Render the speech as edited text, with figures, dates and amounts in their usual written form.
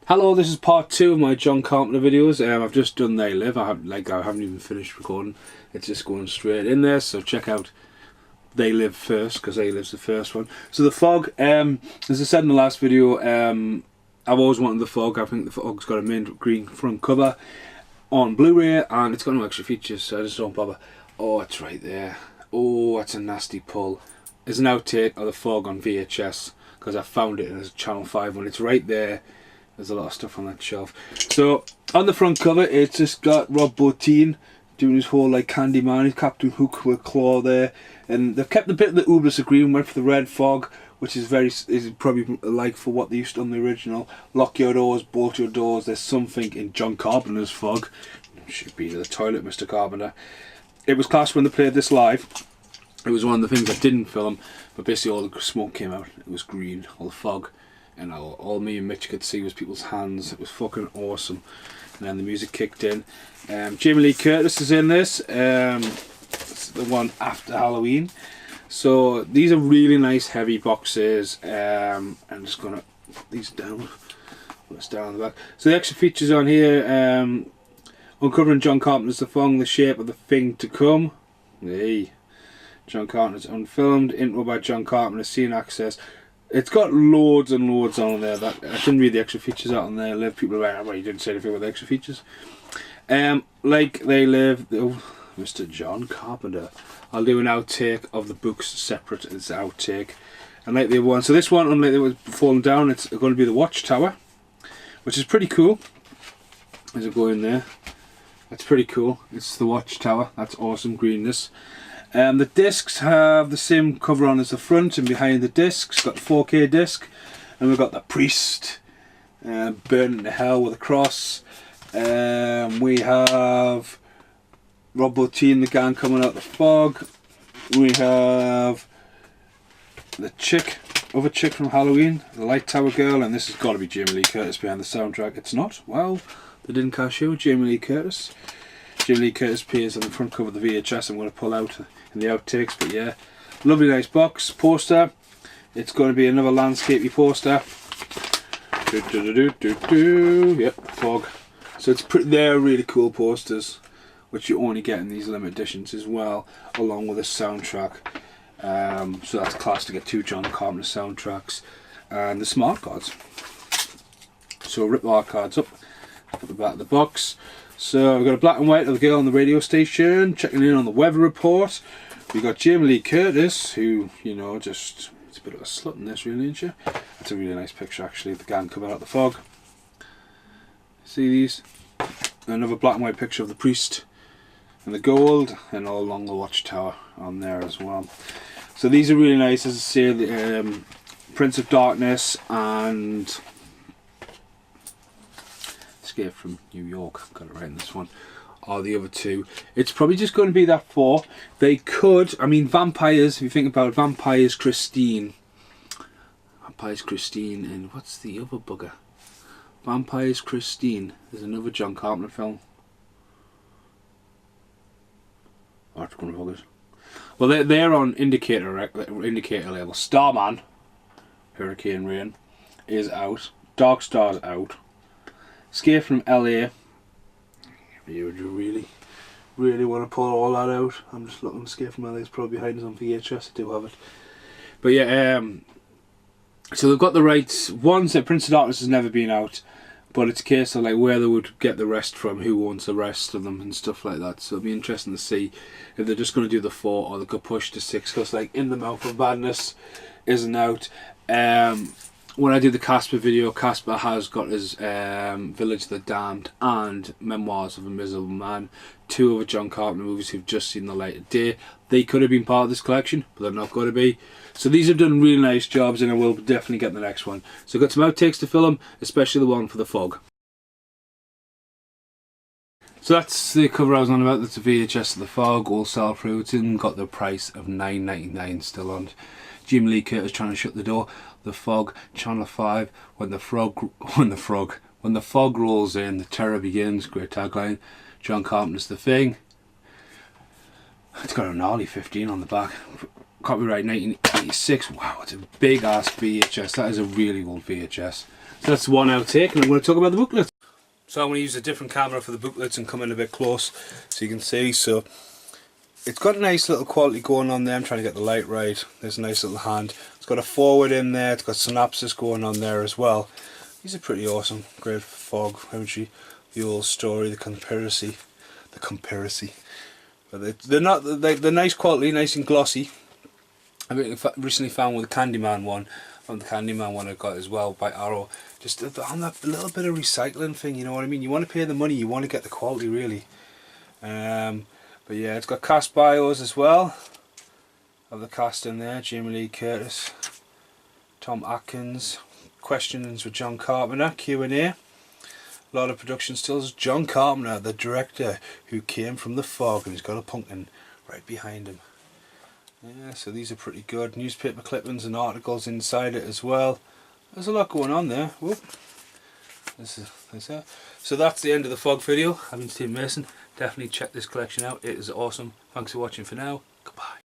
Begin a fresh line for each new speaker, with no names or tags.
Hello, this is part 2 of my John Carpenter videos. I've just done They Live. I haven't even finished recording. It's just going straight in there. So check out They Live first, because They Live's the first one. So the fog, as I said in the last video, I've always wanted the fog. I think the fog's got a mint green front cover on Blu-ray, and it's got no extra features, so I just don't bother. Oh, it's right there. Oh, that's a nasty pull. There's an outtake of the fog on VHS because I found it as a Channel 5 one. It's right there. There's a lot of stuff on that shelf. So on the front cover, it's just got Rob Bottin doing his whole like Candyman, his Captain Hook with a claw there, and they've kept a bit of the Ublis green, went for the red fog, which is probably like for what they used on the original. Lock your doors, bolt your doors. There's something in John Carpenter's fog. Should be to the toilet, Mr. Carpenter. It was class when they played this live. It was one of the things I didn't film, but basically all the smoke came out. It was green, all the fog. And all me and Mitch could see was people's hands. It was fucking awesome. And then the music kicked in. Jamie Lee Curtis is in this. It's the one after Halloween. So these are really nice heavy boxes. I'm just going to put these down. Put this down the back. So the extra features on here. Uncovering John Carpenter's The Fog, The Shape of the Thing to Come. Hey. John Carpenter's Unfilmed. Intro by John Carpenter. Scene Access. It's got loads and loads on there. That I didn't read the extra features out on there. People are like, well, you didn't say anything about the extra features. Like They Live, oh, Mr. John Carpenter. I'll do an outtake of the books separate as outtake. And like the other one, so this one, unlike it was falling down, it's going to be the Watchtower, which is pretty cool. As I go in there, that's pretty cool. It's the Watchtower. That's awesome greenness. The discs have the same cover on as the front, and behind the discs got the 4K disc, and we've got the priest burning to hell with a cross. We have Rob Bottin, the gang coming out the fog. We have the other chick from Halloween, the Light Tower Girl, and this has got to be Jamie Lee Curtis behind the soundtrack. It's not. Well, they didn't cash you, Jamie Lee Curtis. Jamie Lee Curtis appears on the front cover of the VHS. I'm going to pull out in the outtakes, but yeah, lovely nice box. Poster, it's going to be another landscapey poster. Yep, fog. So they're really cool posters, which you only get in these limited editions as well, along with a soundtrack. So that's class to get 2 John Carpenter soundtracks and the smart cards. So rip our cards up, put the back of the box. So we've got a black and white of the girl on the radio station, checking in on the weather report. We've got Jamie Lee Curtis, who, you know, just, it's a bit of a slut in this really, isn't she? That's a really nice picture actually, of the gang coming out of the fog. See these? Another black and white picture of the priest and the gold, and all along the Watchtower on there as well. So these are really nice, as I say, the Prince of Darkness and Escape from New York, got it right in this one, are the other two. It's probably just going to be that 4. They could, I mean, Vampires, if you think about it, Vampires Christine, and what's the other bugger? Vampires Christine, there's another John Carpenter film. Well, they're on indicator level. Starman, Hurricane Rain, is out. Dark Star's out. Escape from LA. You really want to pull all that out? I'm just looking. Escape from LA is probably behind us on VHS. I do have it. But yeah, so they've got the rights. One said Prince of Darkness has never been out, but it's a case of like where they would get the rest from, who owns the rest of them and stuff like that. So it'll be interesting to see if they're just going to do the 4 or they could push to 6, because like In the Mouth of Madness isn't out. When I did the Casper video, Casper has got his Village of the Damned and Memoirs of a Miserable Man, 2 other John Carpenter movies who've just seen the light of day. They could have been part of this collection, but they're not going to be. So these have done really nice jobs, and I will definitely get the next one. So I've got some outtakes to film, especially the one for the fog. So that's the cover I was on about. That's a VHS of the fog, all sell through. It's in, got the price of $9.99 still on. Jamie Lee Curtis trying to shut the door. The Fog, Channel 5. When the fog rolls in, the terror begins. Great tagline. John Carpenter's The Thing. It's got a gnarly 15 on the back. Copyright 1986. Wow, it's a big ass VHS. That is a really old VHS. That's one outtake, and I'm going to talk about the booklet. So I'm going to use a different camera for the booklets and come in a bit close so you can see. So it's got a nice little quality going on there. I'm trying to get the light right. There's a nice little hand. It's got a forward in there. It's got synopsis going on there as well. These are pretty awesome. Great fog imagery. The old story, the conspiracy. But they're not. They're nice quality, nice and glossy. I recently found with the Candyman one. From the Candyman one I got as well by Arrow, just on that little bit of recycling thing, you know what I mean? You want to pay the money, you want to get the quality really. But yeah, it's got cast bios as well of the cast in there. Jamie Lee Curtis, Tom Atkins, questions with John Carpenter, Q&A. A lot of production stills. John Carpenter, the director who came from The Fog, and he's got a pumpkin right behind him. Yeah, so these are pretty good. Newspaper clippings and articles inside it as well. There's a lot going on there. Whoop. So that's the end of the Fog video. I've been Steve Mason. Definitely check this collection out. It is awesome. Thanks for watching for now. Goodbye.